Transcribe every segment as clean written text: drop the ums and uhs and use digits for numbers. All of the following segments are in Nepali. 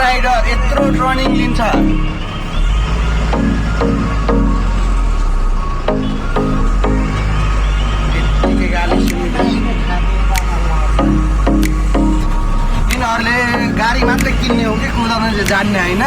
राइडर यत्रो ट्रनिङ लिन्छ। यत्तिकै गाली सुनिँदैछ। यिनीहरूले गाडी मात्रै किन्ने हो कि कुदाउन चाहिँ जान्ने होइन।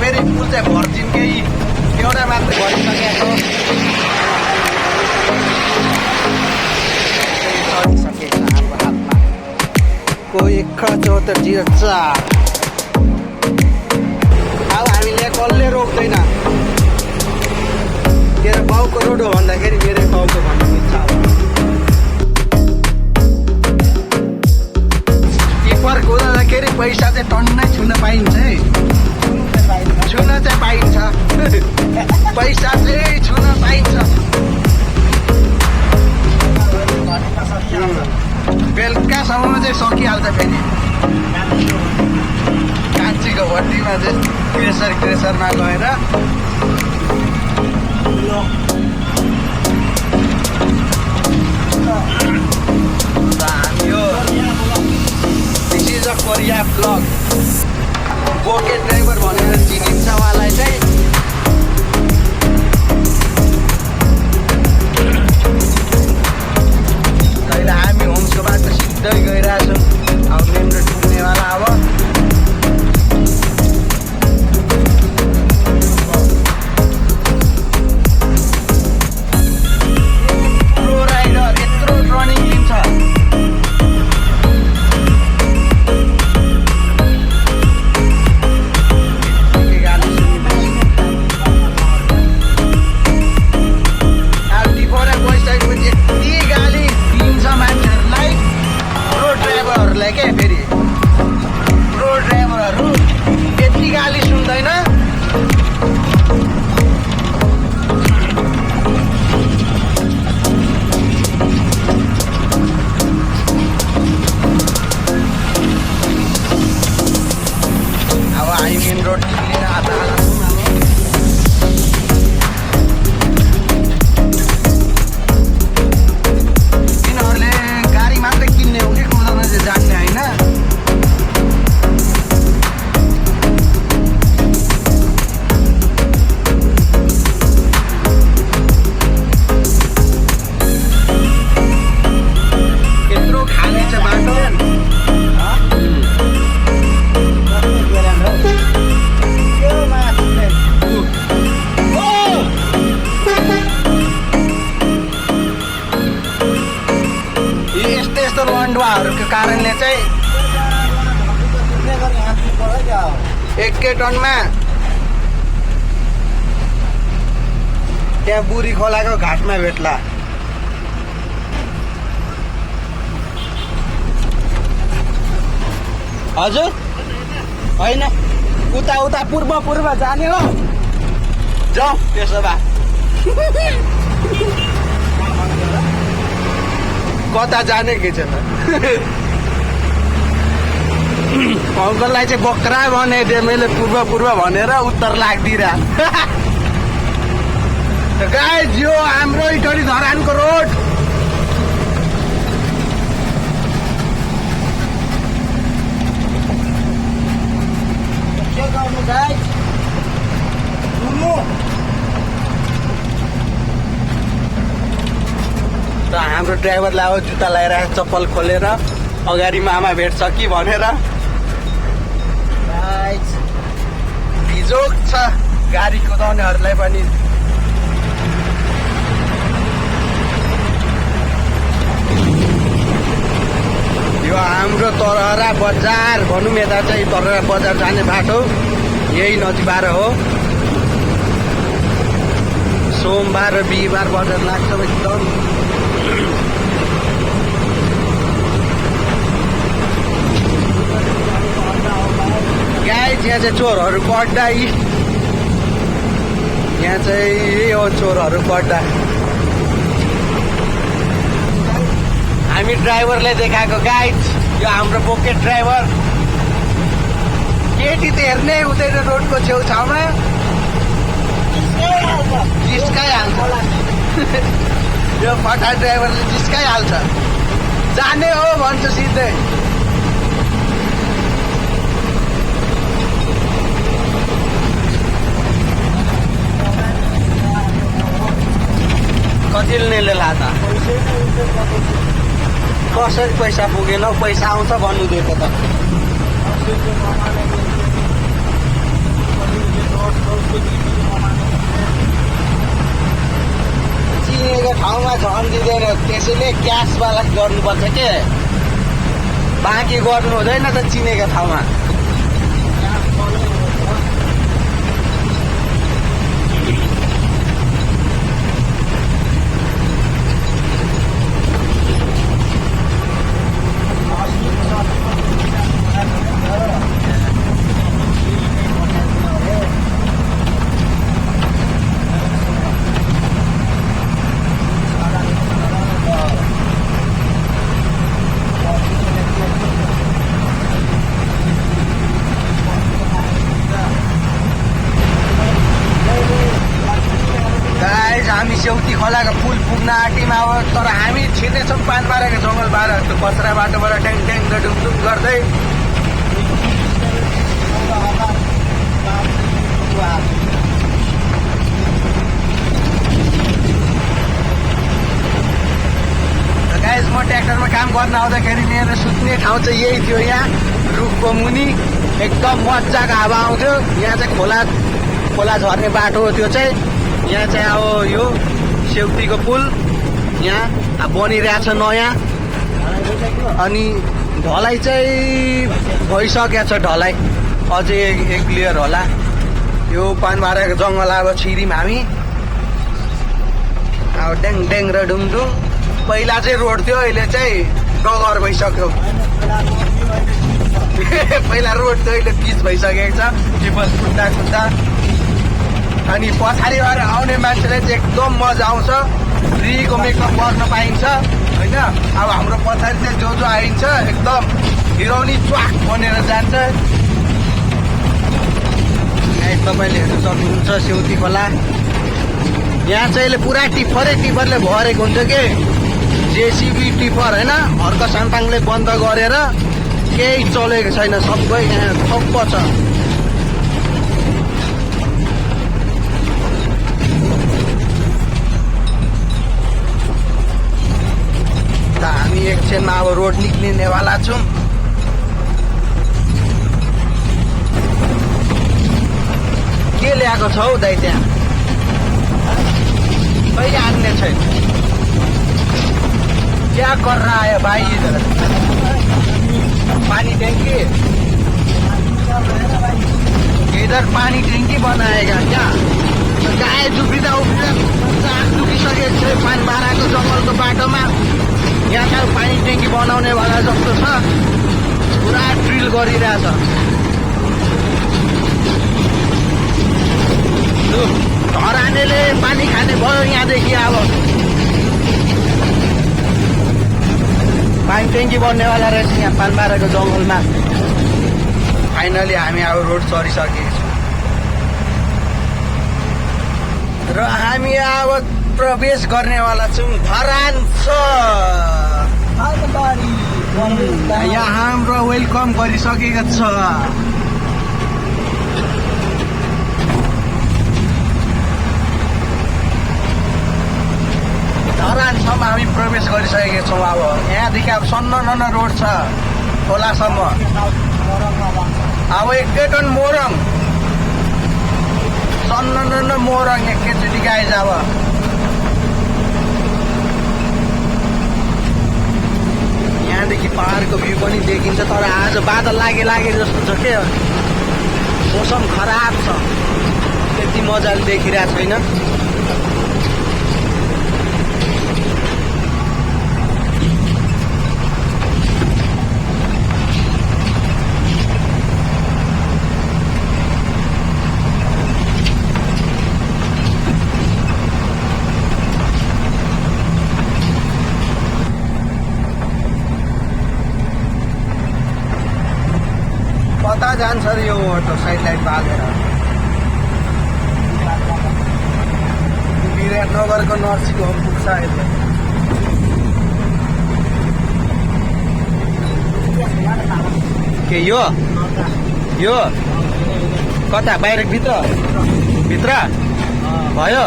फेरि पुल चाहिँ भर्जिनकै एउटा मात्र गरिसकेको चढिसकेको छ हाम्रो हातमा। को 17404 अब हामीले कसले रोक्दैन। तेरो बाउको रोड हो भन्दाखेरि मेरो बाउको भन्ने इच्छा हो। टिपर कुदाउँदाखेरि पैसा चाहिँ टन्नै छुन पाइन्छ है। छुन चाहिँ पाइन्छ, पैसा चाहिँ छुन पाइन्छ। बेलुकासम्ममा चाहिँ सकिहाल्छ। फेरि कान्छीको भट्टीमा चाहिँ क्रेसरमा गएर हामी यो this is a Korea blog बोके ड्राइभर भनेर चिनिन्छ उहाँलाई चाहिँ। अहिले हामी होम्सको बाटो सिधै गइरहेछौँ। अब मेन रोड पुग्नेवाला अब। प्रो राइडर यत्रो ट्रनिङ लिन्छ। के फेरि प्रो ड्राइभरहरू यति गाली सुन्दैन। अब हामी मेन रोड लिन आधा यिनीहरूले गाडी मात्रै किन्ने हो कि कुदाउन चाहिँ जान्ने होइन। यत्रो खाली छ बाटो। यस्तो लन्डुवाहरूको कारणले चाहिँ एकै टनमा त्यहाँ बुढी खोलाको घाटमा भेट्ला। हजुर होइन, उता उता पूर्व जाने हो। जाउँ त्यसो भए। कता जाने के छैन। अङ्कललाई चाहिँ बक्रा बनाइदिएँ मैले पूर्व भनेर उत्तर लाग्दिरह। गाइज यो हाम्रो इटरी धरानको रोड। के गर्नु गाइज? त हाम्रो ड्राइभरलाई अब जुत्ता लगाइरहेको चप्पल खोलेर अगाडि मामा भेट्छ कि भनेर। भिजोक छ गाडी कुदाउनेहरूलाई पनि। यो हाम्रो तरहरा बजार भनौँ, यता चाहिँ तरहरा बजार जाने बाटो यही नदीबाट हो। सोमबार र बिहिबार बजार लाग्छ एकदम। गाइस यहाँ चाहिँ चोरहरूको अड्डा, यहाँ चाहिँ यही हो चोरहरूको अड्डा। हामी ड्राइभरले देखाएको गाइस, यो हाम्रो बोकेट ड्राइभर। केटी त हेर्नै हुँदैन रोडको छेउछाउमा, जिस्काइहाल्छ। यो फटा ड्राइभरले जिस्काइहाल्छ। जाने हो भन्छ सिधै। कति लिने लाता कसरी पैसा पुगेन, पैसा आउँछ भन्नु दिएको त। चिनेको ठाउँमा झन् दिँदैन, त्यसैले क्यासवाला गर्नुपर्छ के, बाँकी गर्नु हुँदैन त चिनेको ठाउँमा। हामी सेउती खोलाको पुल पुग्न आँटीमा हो, तर हामी छिर्नेछौँ पानबारेको जङ्गलबाट, त्यो कचरा बाटोबाट ट्याङ ट्याङ र डुङडुङ गर्दै। गाइस म ट्र्याक्टरमा काम गर्न आउँदाखेरि मेरो सुत्ने ठाउँ चाहिँ यही थियो। यहाँ रुखको मुनि एकदम मजाको हावा आउँथ्यो। यहाँ चाहिँ खोला झर्ने बाटो हो त्यो चाहिँ। यहाँ चाहिँ अब यो सेउतीको पुल यहाँ बनिरहेछ नयाँ, अनि ढलाइ चाहिँ भइसकेको छ। ढलाइ अझै एक लेयर होला। यो पानबारेको जङ्गल अब छिर्यौँ हामी। अब ड्याङ ड्याङ र डुङडुङ। पहिला चाहिँ रोड थियो, अहिले चाहिँ डगर भइसक्यो। पहिला रोड थियो, अहिले पिच भइसकेको छ, टिपल खुट्टा खुट्टा। अनि पछाडिबाट आउने मान्छेलाई चाहिँ एकदम मजा आउँछ, फ्रीको मेकअप गर्न पाइन्छ होइन। अब हाम्रो पछाडि चाहिँ जो आइन्छ एकदम हिरोनी च्वाक बनेर जान्छ। तपाईँले हेर्न सक्नुहुन्छ सेउती खोला। यहाँ चाहिँ अहिले पुरा टिप्परले भरेको हुन्छ कि, जेसिबी टिप्पर होइन। हर्क सान्ताङले बन्द गरेर केही चलेको छैन, सबै यहाँ ठप्प छ। हामी एकछिनमा अब रोड निक्लिनेवाला छौँ। के ल्याएको छ हौ दाइ त्यहाँ? कहिले आन्ने छैन। क्या कर रहा है भाई इधर? पानी टैंकी इधर पानी टैंकी बनाएगा क्या? गाय दुखिँदा चाक दुखिसकेको छ पानबाराको जङ्गलको बाटोमा। यहाँ त पानी ट्याङ्की बनाउने वाला जस्तो छ, पुरा ड्रिल गरिरहेछ। धरानेले पानी खाने भयो यहाँदेखि। अब पानी ट्याङ्की बन्नेवाला रहेछ यहाँ पानबाराको जङ्गलमा। फाइनली हामी अब रोड चढिसकेको छौँ र हामी अब प्रवेश गर्नेवाला छौँ धरान। यहाँ हाम्रो वेलकम गरिसकेको छ। धरानसम्म हामी प्रवेश गरिसकेका छौँ। अब यहाँदेखि अब सन्न रोड छ खोलासम्म। अब एकैटन मोरङ सन्न मोरङ एकैचोटि गाइज। अब यहाँदेखि पहाडको भ्यू पनि देखिन्छ, तर आज बादल लागे जस्तो छ के, मौसम खराब छ, त्यति मजाले देखिरहेको छैन। कता जान्छ र यो अटो साइड लाइट बालेर? विराटनगरको नर्सिङ होम पुग्छ अहिले। के यो कता बाहिर भित्र भयो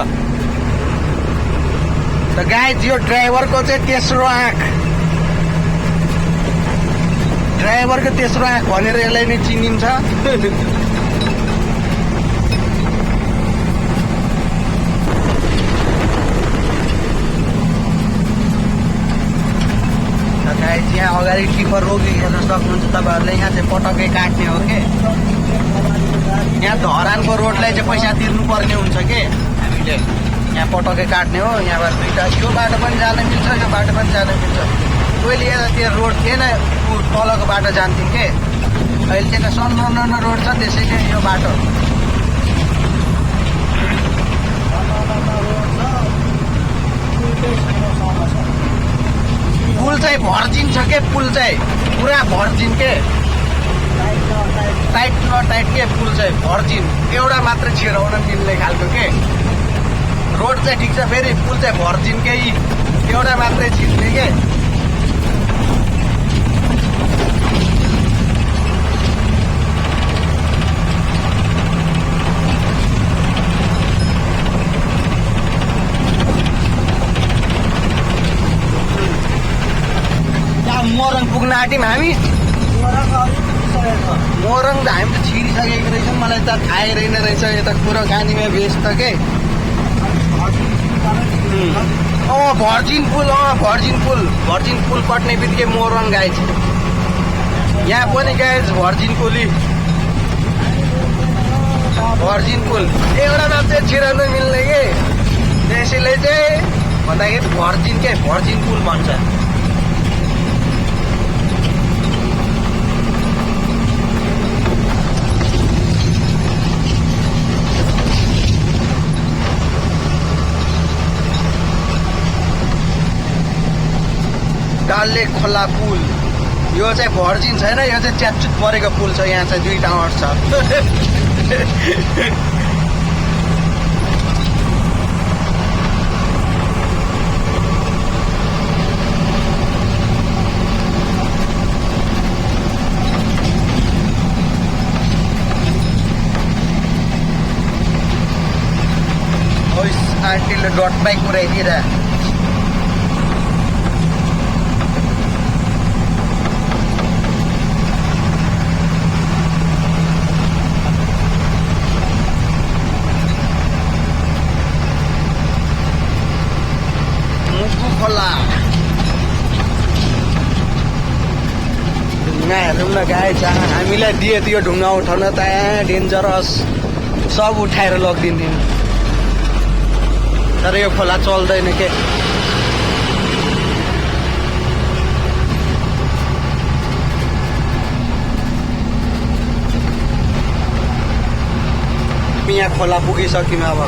त गाइज? यो ड्राइभरको चाहिँ तेस्रो आँख, ड्राइभरको तेस्रो आँख भनेर यसलाई नै चिनिन्छ। यहाँ अगाडि टिपर रोकी हेर्न सक्नुहुन्छ तपाईँहरूले। यहाँ चाहिँ पटक्कै काट्ने हो के, यहाँ धरानको रोडलाई चाहिँ पैसा तिर्नुपर्ने हुन्छ के हामीले। यहाँ पटक्कै काट्ने हो। यहाँबाट दुईवटा, यो बाटो पनि जान मिल्छ, यो बाटो पनि जान मिल्छ। पहिले त्यो रोड थिएन, तलको बाटो जान्थ्यौँ के, अहिले चाहिँ सन्न रोड छ, त्यसैले यो बाटो पुल चाहिँ भर्जिन छ के, पुल चाहिँ पुरा भर्जिन के, टाइट के पुल चाहिँ भर्जिन, एउटा मात्र छिराउन मिल्ने खालको के। रोड चाहिँ ठिक छ, फेरि पुल चाहिँ भर्जिन के, एउटा मात्रै छिर्ने के। मोरङ पुग्न आँट्यौँ हामी। मोरङ त हामी त छिरिसकेको रहेछौँ, मलाई त थाहै रहेछ यता कुराकानीमा व्यस्त के। भर्जिन पुल कट्ने बित्तिकै मोरङ गाइज, यहाँ पनि गाइज भर्जिन पुल एउटा मात्र छिराउन मिल्ने के, त्यसैले चाहिँ भन्दाखेरि भर्जिन पुल भन्छ। डाले खोला पुल, यो चाहिँ भर्जिन छैन, यो चाहिँ च्यापचुत परेको पुल छ। यहाँ चाहिँ दुईटा अट छ। आन्टीले डट बाइक पुऱ्याइदिएर खोला ढुङ्गा हेरौँ न गाइज। हामीलाई दिए त्यो ढुङ्गा उठाउन त डेन्जरस, सब उठाएर लगिदिन्थ्यौँ, तर यो खोला चल्दैन के। यहाँ खोला पुगिसक्यौँ अब।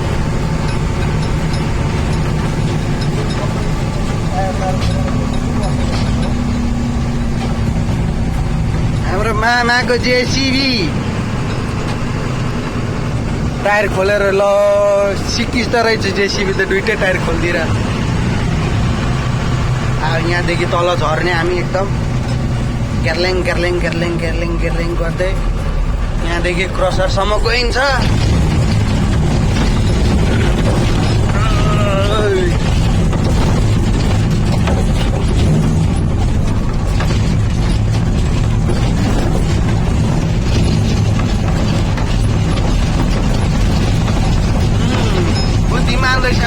हाम्रो मामाको जेसिबी टायर खोलेर ल सिकिस त रहेछ जेसिबी त, दुइटै टायर खोलिदिएर। अब यहाँदेखि तल झर्ने हामी एकदम गेर्ल्याङ गर्दै यहाँदेखि क्रसरसम्म गइन्छ।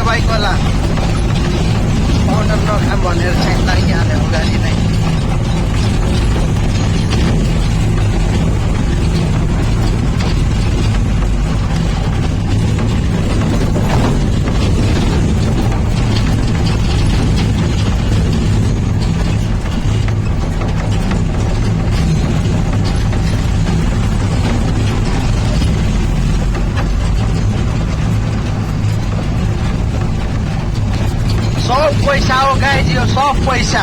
बाइक वाला पाउडर नखाम भनेर चाहिँ लागिहाल्यो गाडी नै। पैसा हो गाइज, यो सब पैसा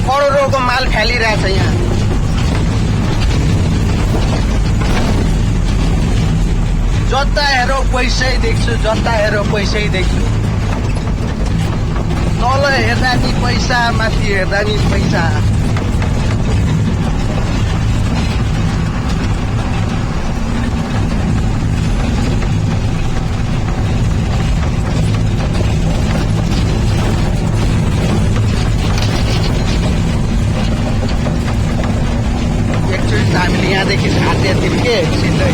करोडौँको माल फ्यालिरहेछ यहाँ। जता हेरौँ पैसै देख्छु, जता हेरौँ पैसै देख्छु। तल हेर्दा नि पैसा, माथि हेर्दा नि पैसा। एकचोटि हामीले यहाँदेखि झार्दै थियौँ के सिधै।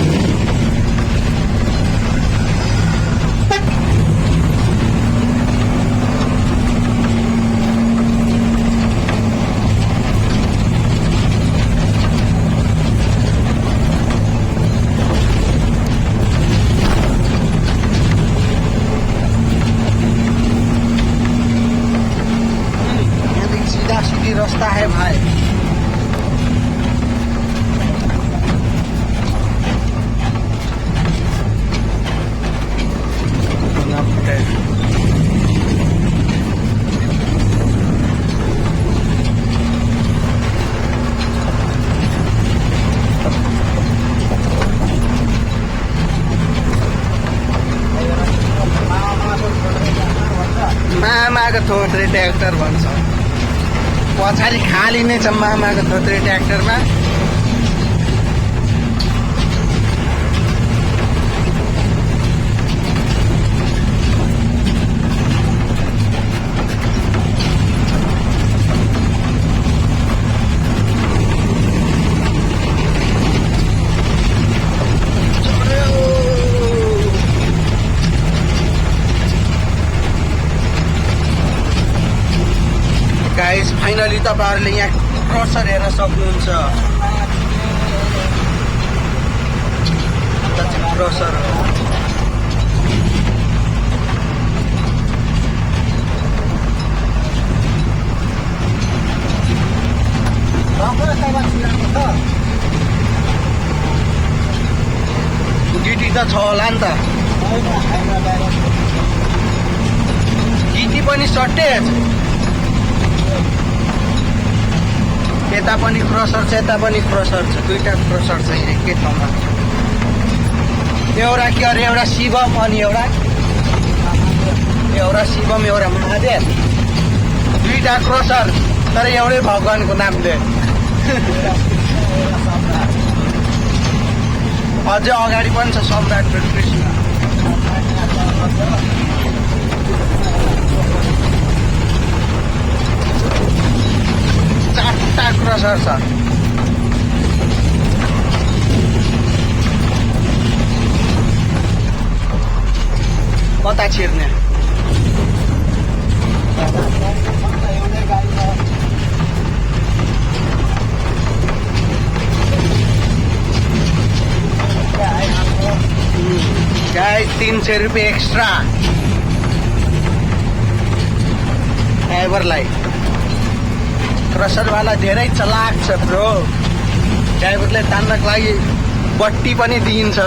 रास्ता है भाई। मामाको थोत्रे ट्र्याक्टर भन्छ। पछाडि खाली नै छ मामाको थोत्रे ट्र्याक्टरमा। गाइस फाइनली तपाईहरुले यहाँ क्रसर हेर्न सक्नुहुन्छ। क्रसर गिटी त छ होला नि त। गिटी पनि सर्टेज। यता पनि क्रसर छ, यता पनि क्रसर छ, दुईटा क्रसर छ एकै ठाउँमा। एउटा के अरे, एउटा शिवम अनि एउटा शिवम, एउटा महादेव। दुईटा क्रसर तर एउटै भगवानको नामले। अझै अगाडि पनि छ सम्राट कृष्ण। चारवटा क्रसर छ। कता छिर्ने? गाइस 300 रुपियाँ एक्स्ट्रा ड्राइभरलाई। क्रसरवाला धेरै चलाक छ ब्रो। ड्राइभरलाई तान्नको लागि बट्टी पनि दिइन्छ।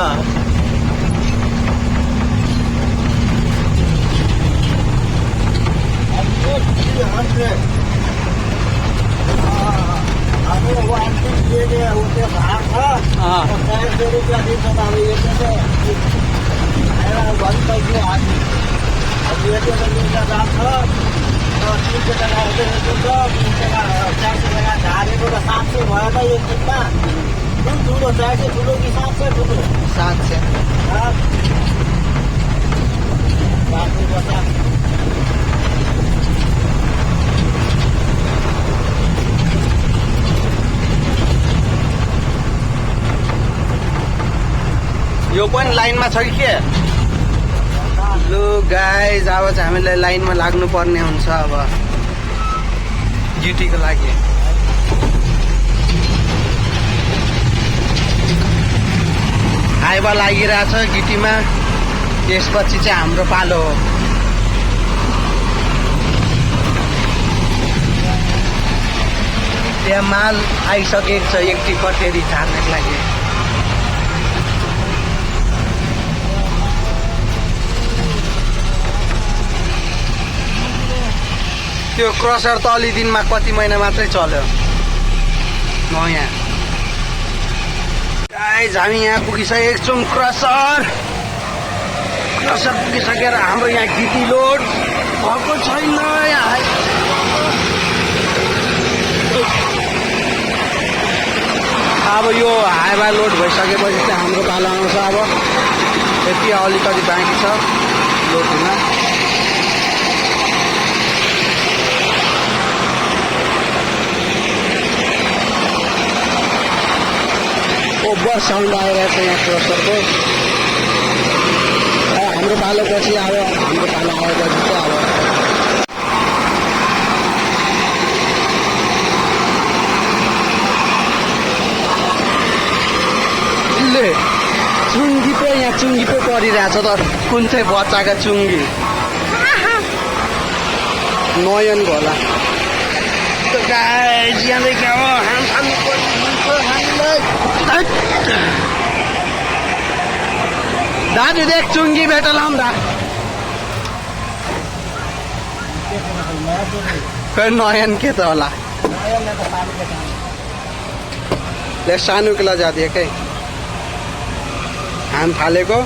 यो पनि लाइनमा छ कि के? लु गाइज अब चाहिँ हामीलाई लाइनमा लाग्नु पर्ने हुन्छ अब जिटीको लागि। हाइवा लागिरहेछ गिटीमा, त्यसपछि चाहिँ हाम्रो पालो हो। त्यहाँ माल आइसकेको छ एक टिकटेरी झार्नको लागि। त्यो क्रसर त अलि दिनमा कति महिना मात्रै चल्यो नयाँ। गाइज हामी यहाँ पुगिसकेको छौँ। क्रसर पुगिसकेर हाम्रो यहाँ गिटी लोड भएको छैन। अब यो हाइवा लोड भइसकेपछि चाहिँ हाम्रो पालो आउँछ। अब यति अलिकति बाँकी छ लोड हुन। ओभर साउन्ड आइरहेको छ यहाँ क्रसरको। हाम्रो पालो पछि अब हाम्रो पालो आएपछि चाहिँ अब चुङ्गी पो यहाँ चुङ्गी पो परिरहेछ त। कुन चाहिँ बच्चाको चुङ्गी नयन होला। गाइस यहाँ क्या हो दाजु देख चुङ्गी भेटल हाम्रा खै नयन के त होला ले सानोको लजा दिएकै हाम थालेको।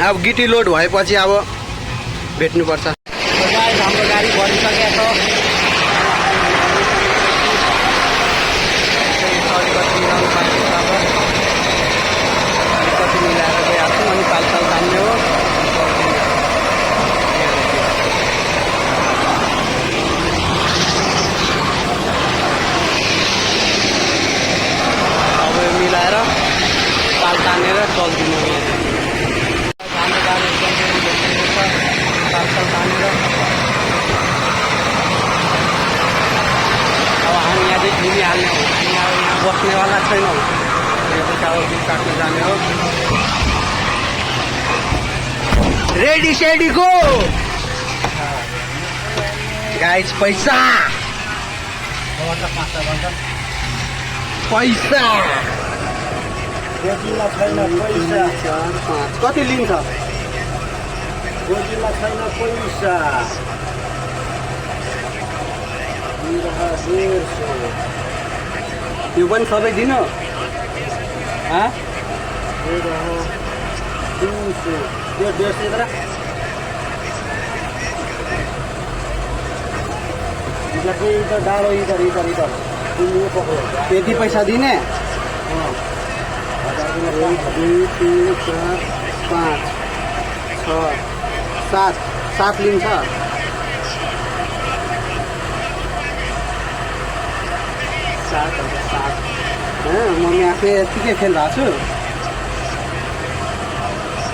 अब गिटी लोड भएपछि अब भेट्नुपर्छ। हाम्रो गाडी भरिसकेको छ। अलिकति मिलाएर गइहाल्छ अनि पालसाल तान्ने हो। अब यो मिलाएर पाल तानेर चल्दिनु हाम्रो गाडी पालसाल तानेर। अब हामी यहाँदेखि घुमिहाल्ने हो। यहाँ बस्नेवाला छैनौँ। अब बिल काट्न जाने हो। Ready steady go guys. पैसा कति लिन्छ? गोजीमा छैन पैसा। यो पनि सबै दिनु। 200 यो 150 इधर इधर डालो इधर तुम ये पकड़ो। यति पैसा दिने? 1 2 3 4 5 6 7 लिन्छ। 7 म आफै यतिकै खेलिरहेको छु।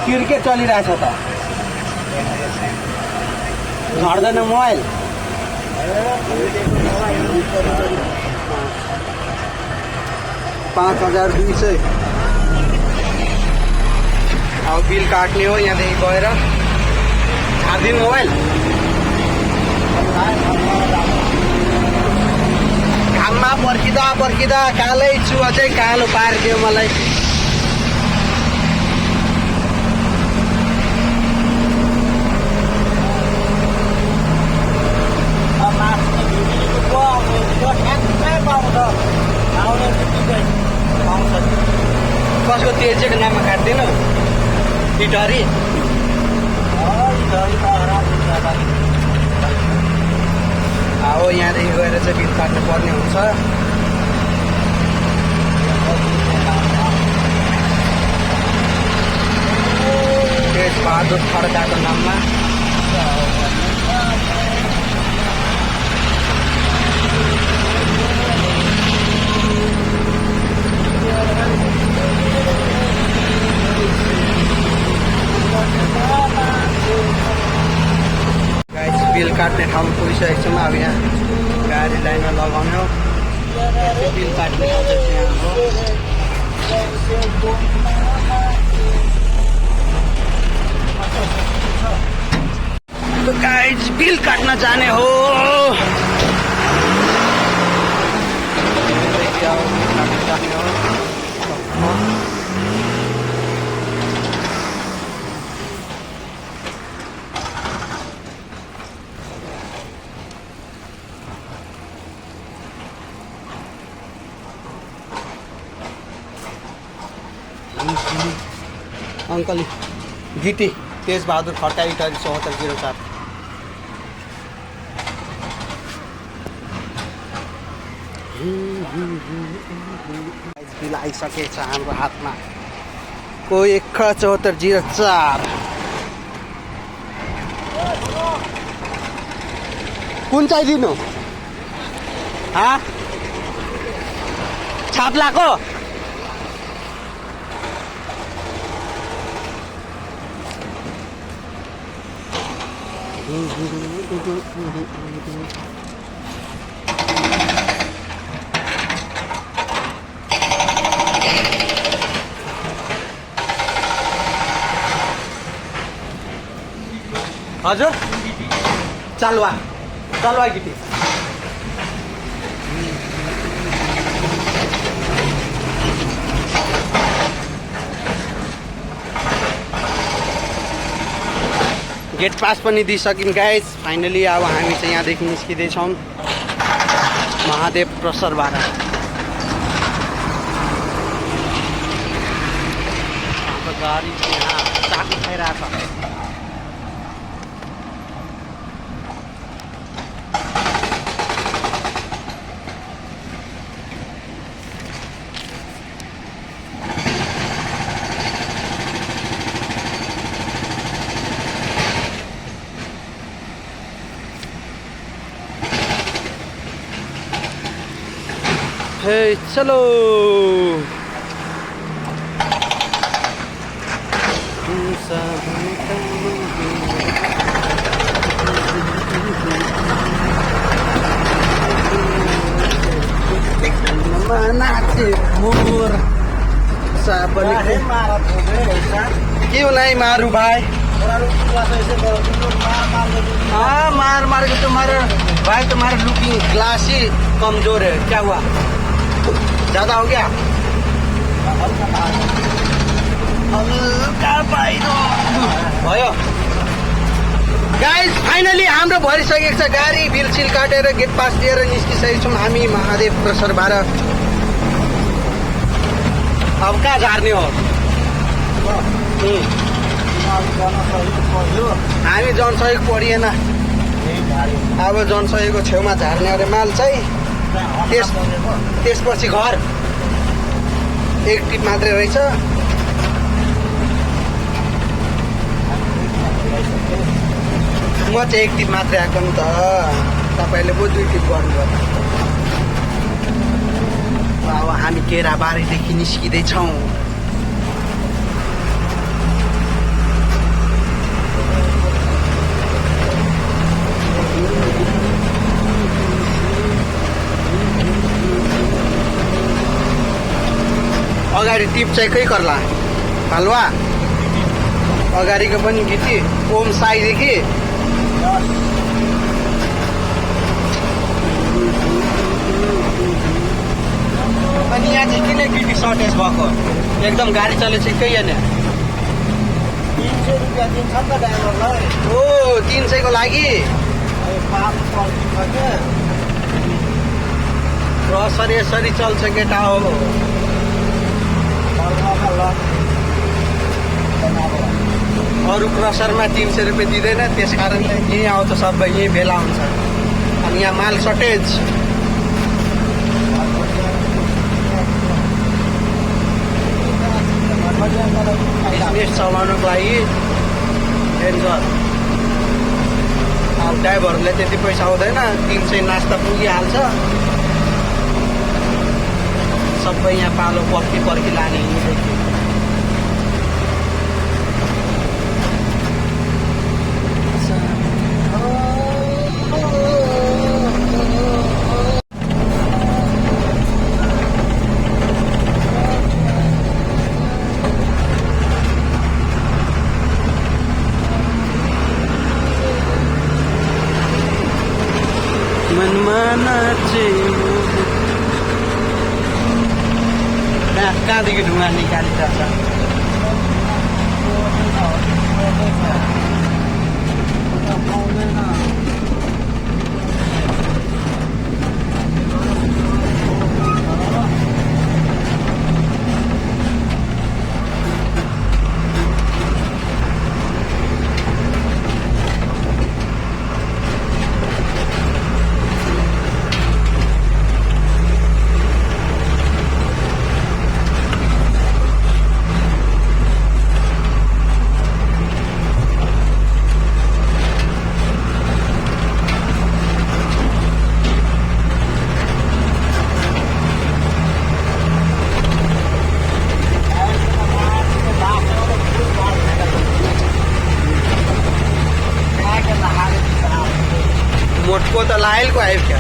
क्रिकेट चलिरहेछ त झर्दैन मोबाइल। 5200। अब बिल काट्ने हो यहाँदेखि गएर झारिदिनु मोबाइल। घाममा पर्खिँदा कालै चुवा चाहिँ कालो पारिदियो मलाई। कसको तेलचेको नाममा काट्दैन इटरी। अब यहाँदेखि गएर चाहिँ बिल काट्नु पर्ने हुन्छ। तेज बहादुर खड्काको नाममा। बिल काट्ने ठाउँमा पुगिसकेको छौँ। अब यहाँ गाडी लाइनमा लगाउने हो। बिल काट्ने ठाउँ चाहिँ यहाँ हो। तो गाइज बिल काट्न जाने हो। अङ्कल गिटी तेजबहादुर खड्का इटरी 7404 बिल आइसकेको छ हाम्रो हातमा को 7404 कुन चाहिँ दिनु छाप्लाको हजुर चलवा गिटी गेट पास पनि दिइसक्यौँ गाइस फाइनली अब हामी चाहिँ यहाँदेखि निस्किँदैछौँ महादेव प्रसरबाट हाम्रो गाडी चाहिँ यहाँ चाकु खाइरहेछ हे चलो नाचे मोर साबन क्यों नहीं मारू भाई हाँ मार के तुम्हारा भाई तुम्हारा लुकिंग ग्लास ही कमजोर है क्या हुआ ज्यादा हो गया भयो गाइस फाइनली हाम्रो भरिसकेको छ गाडी बिलसिल काटेर गेट पास दिएर निस्किसकेको छौँ हामी महादेव प्रसरबाट अब कहाँ झार्ने हो हामी जनसहयोग परिएन अब जनसहयोगको छेउमा झार्ने अरे माल चाहिँ त्यसपछि घर एक टिप मात्रै रहेछ म चाहिँ एक टिप मात्रै आएको नि त तपाईँले पो 2 टिप गर्नुभयो अब हामी केराबारीदेखि निस्किँदैछौँ अगाडि टिप चाहिँ कै गर्ला हलवा अगाडिको पनि गिटी ओम साईदेखि अनि यहाँ चाहिँ किन गिटी सर्टेज भएको एकदम गाडी चले चाहिँ केही होइन 300 रुपियाँ दिन्छ नि त ड्राइभरलाई ओ 300 को लागि क्रसर यसरी चल्छ केटा हो अरू क्रसरमा 300 रुपियाँ दिँदैन त्यस कारणले यहीँ आउँछ सबै यहीँ भेला हुन्छ अनि यहाँ माल सर्टेज बिजनेस चलाउनुको लागि डेन्जर अब ड्राइभरहरूले त्यति पैसा आउँदैन 300 नास्ता पुगिहाल्छ सबै यहाँ पालो पर्खी लाने हिँड्दैथ्यो कहाँदेखि ढुङ्गा निकालिरहेछ लाइलको आयो क्या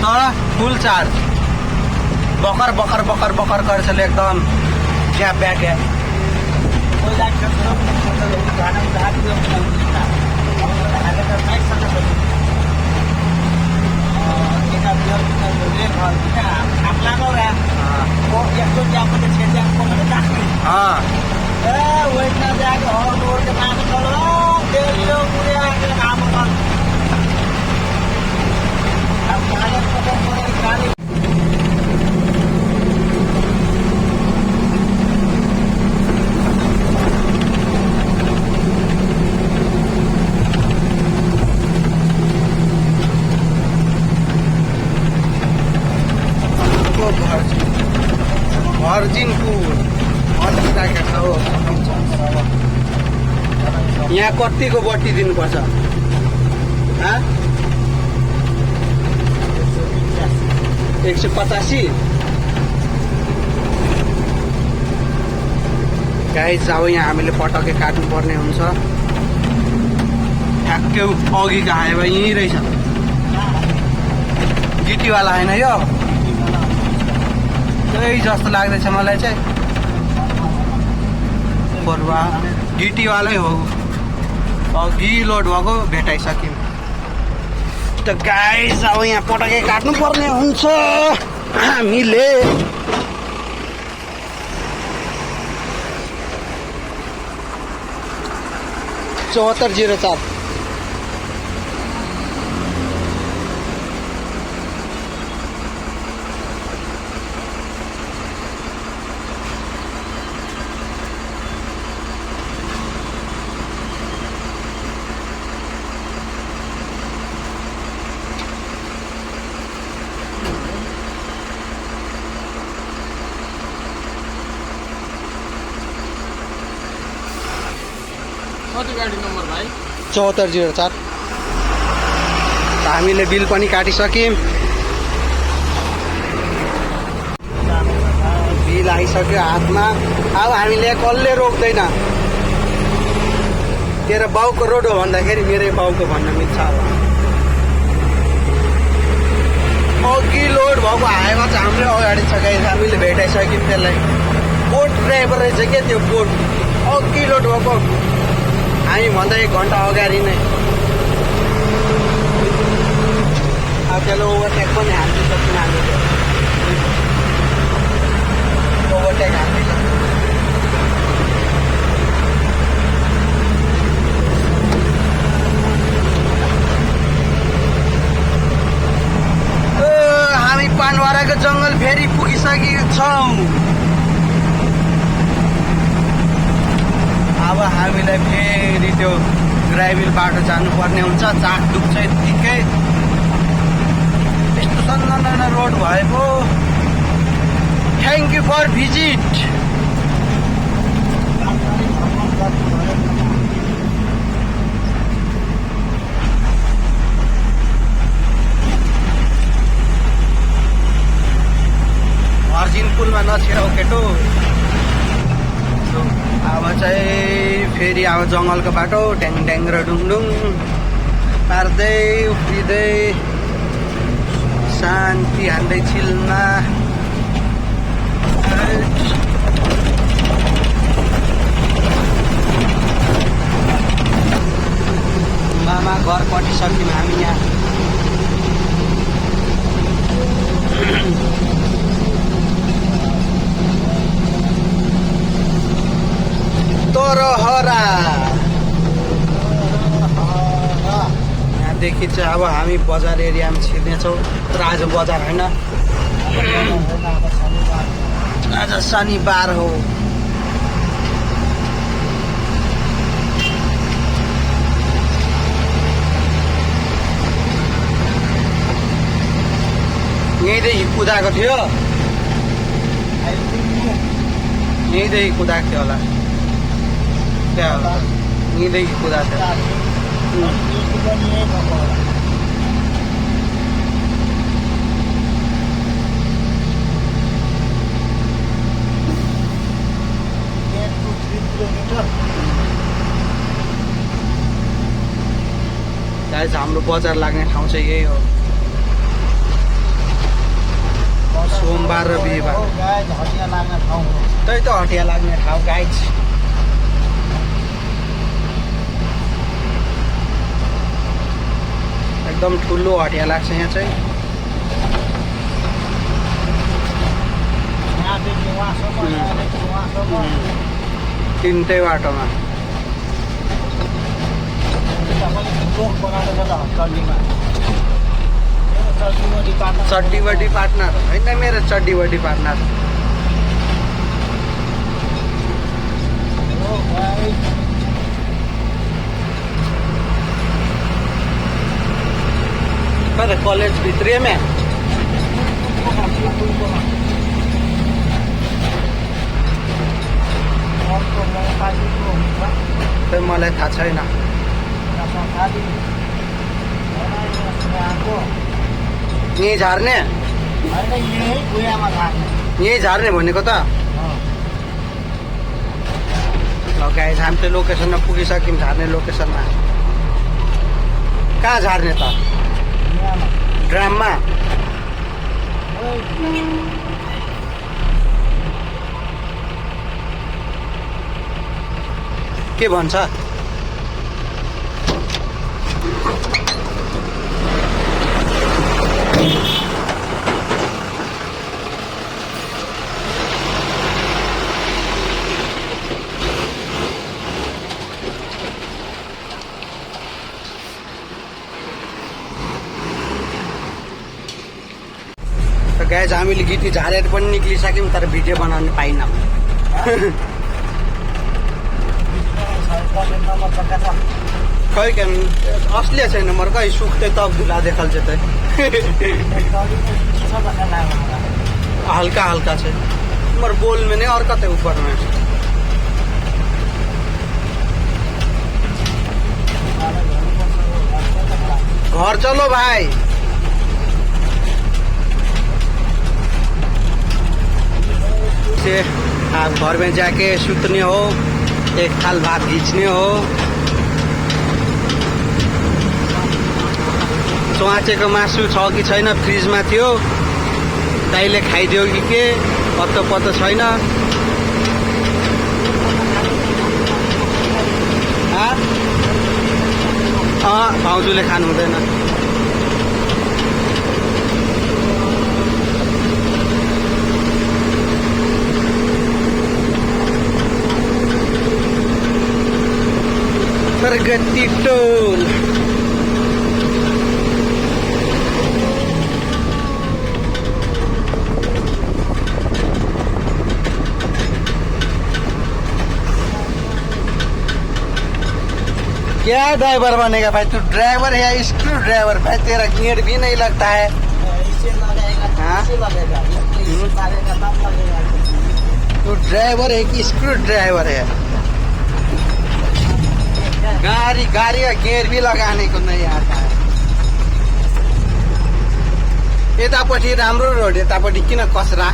तर फुल चार्ज बकर बकर बकर बकर गर्छ एकदम क्या ब्याग है यहाँ कतिको बत्ती दिनुपर्छ 185 गाइस अब यहाँ हामीले पटक्कै काट्नु पर्ने हुन्छ ठ्याक्कै अघिको हाइवा यहीँ रहेछ जिटीवाला होइन यो त्यही जस्तो लाग्दैछ मलाई चाहिँ बरुवा डिटीवालै हो अघि लोड भएको भेटाइसक्यौँ त गाइस अब यहाँ पटक्कै काट्नु पर्ने हुन्छ हामीले 7404 कति गाडी नम्बर भाइ 7404 हामीले बिल पनि काटिसक्यौँ बिल आइसक्यो हातमा अब हामीले कसले रोक्दैन तेरो बाउको रोड हो भन्दाखेरि मेरै बाउको भन्न मिल्छ अब अघि लोड भएको हाइवा चाहिँ हाम्रै अगाडि छ गाइस हामीले भेटाइसक्यौँ त्यसलाई बोट ड्राइभर रहेछ क्या त्यो बोट अघि लोड भएको हामी भन्दा 1 घन्टा अगाडि नै अब त्यसलाई ओभरटेक पनि हाल्नु सक्छौँ हामीले ओभरटेक हाल्दैछ हामी पानवाराको जङ्गल फेरि पुगिसकेका छौँ अब हामीलाई फेरि त्यो ग्राइभिल बाटो जानुपर्ने हुन्छ चाक दुख्छ यत्तिकै यस्तो सन्न रोड भएको थ्याङ्क यू फर भिजिट भर्जिन पुलमा नछिराउ केटो अब चाहिँ फेरि अब जङ्गलको बाटो ड्याङ ड्याङ र डुङडुङ पार्दै उफ्रिँदै शान्ति हान्दै चिलमा मामा घर पटिसक्यौँ हामी यहाँ तोरहरा यहाँदेखि चाहिँ अब हामी बजार एरियामा छिर्नेछौँ तर आज बजार होइन आज शनिबार हो यहीँदेखि कुदाएको थियो यहीँदेखि कुदाएको थियो होला क्या होला यहीँदेखि कुदाएको थियो गाइस हाम्रो बजार लाग्ने ठाउँ चाहिँ यही हो सोमबार र बिहिबार हटिया लाग्ने ठाउँ हो त्यही त हटिया लाग्ने ठाउँ गाइस एकदम ठुलो हटिया लाग्छ यहाँ चाहिँ यहाँदेखि वहाँसम्म यहाँदेखि वहाँसम्म तिनटै बाटोमा लोक बनाएको छ त चड्डीमा चड्डीवटी पार्टनर चड्डीवटी पार्टनर होइन मेरो चड्डीवटी पार्टनर हो भाइ कता कलेज भित्रै में त्यो मलाई थाहा छैन यहीँ झार्ने यहीँ झार्ने भनेको त ल गाइस हामी चाहिँ लोकेसनमा पुगिसक्यौँ झार्ने लोकेसनमा कहाँ झार्ने त ड्राममा के भन्छ गाइस हामीले गिटी झारेर पनि निक्लिसक्यौँ तर भिडियो बनाउन पाइनौँ खै क्या असली छैन नम्बर कहीँ सुख्दै तब्दुला देखाल्छ त हल्का हल्का छ मर बोल में नहीं और कते ऊपर में घर चलो भाई से आप घर में जाके सुतने हो एक थाल भात खींचने हो चुवाचेको मासु छ कि छैन फ्रिजमा थियो दाइले खाइदियो कि के पत्तो पत्तो छैन भाउजूले खानु हुँदैन प्रगति टोल क्या ड्राइवर बनेगा भाई तू ड्राइवर है या स्क्रू ड्राइवर भाई तेरा गियर भी नहीं लगता है तू ड्राइवर है कि स्क्रू ड्राइवर है गाड़ी का गियर भी लगाने को नहीं आता है यतापट्टि राम्रो रोड यतापट्टि किन कसरा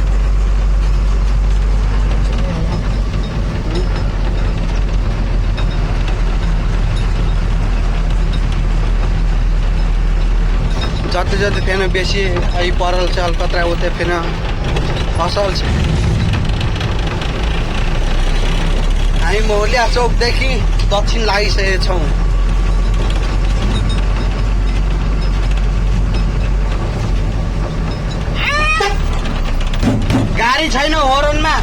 जति जति फेन बेसी आई परल छ अलकत्रा उतै फेन असल छ हामी मौलिया चौकदेखि दक्षिण लागिसकेका छौँ गाडी छैन होरनमा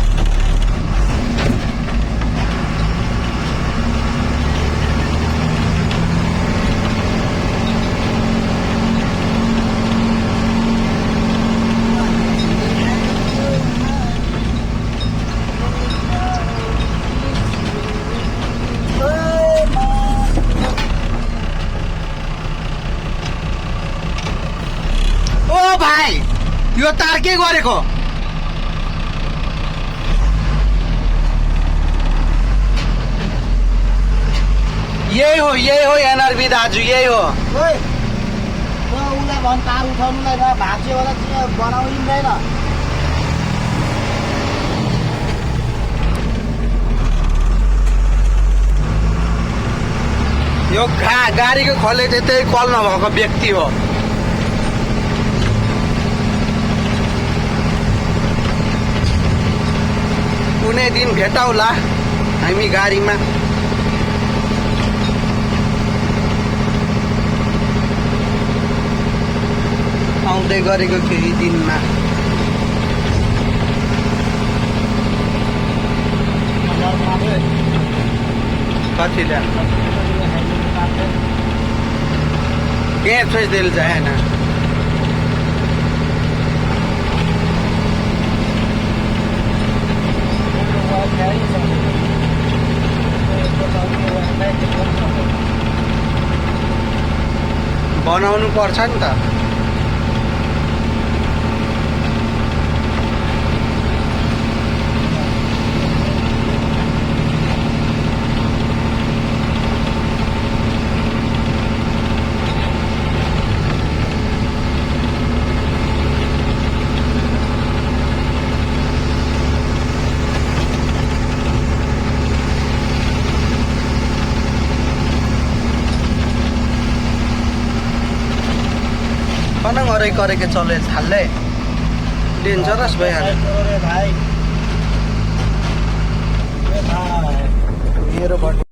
भाइ यो तार के गरेको यही हो एनआरबी दाजु यही हो उसलाई भन् तार उठाउनुलाई भाँच्यो होला बनाउनु यो गाडीको खोले चाहिँ त्यही कल नभएको व्यक्ति हो। कुनै दिन भेटौँला हामी गाडीमा। आउँदै गरेको केही दिनमा। कति ल्या क्या सोच दिल जाए ना। बनाउनु पर्छ नि त। कन गरेके चले थाल्ले डेन्जरस भइहाल्यो। मेरो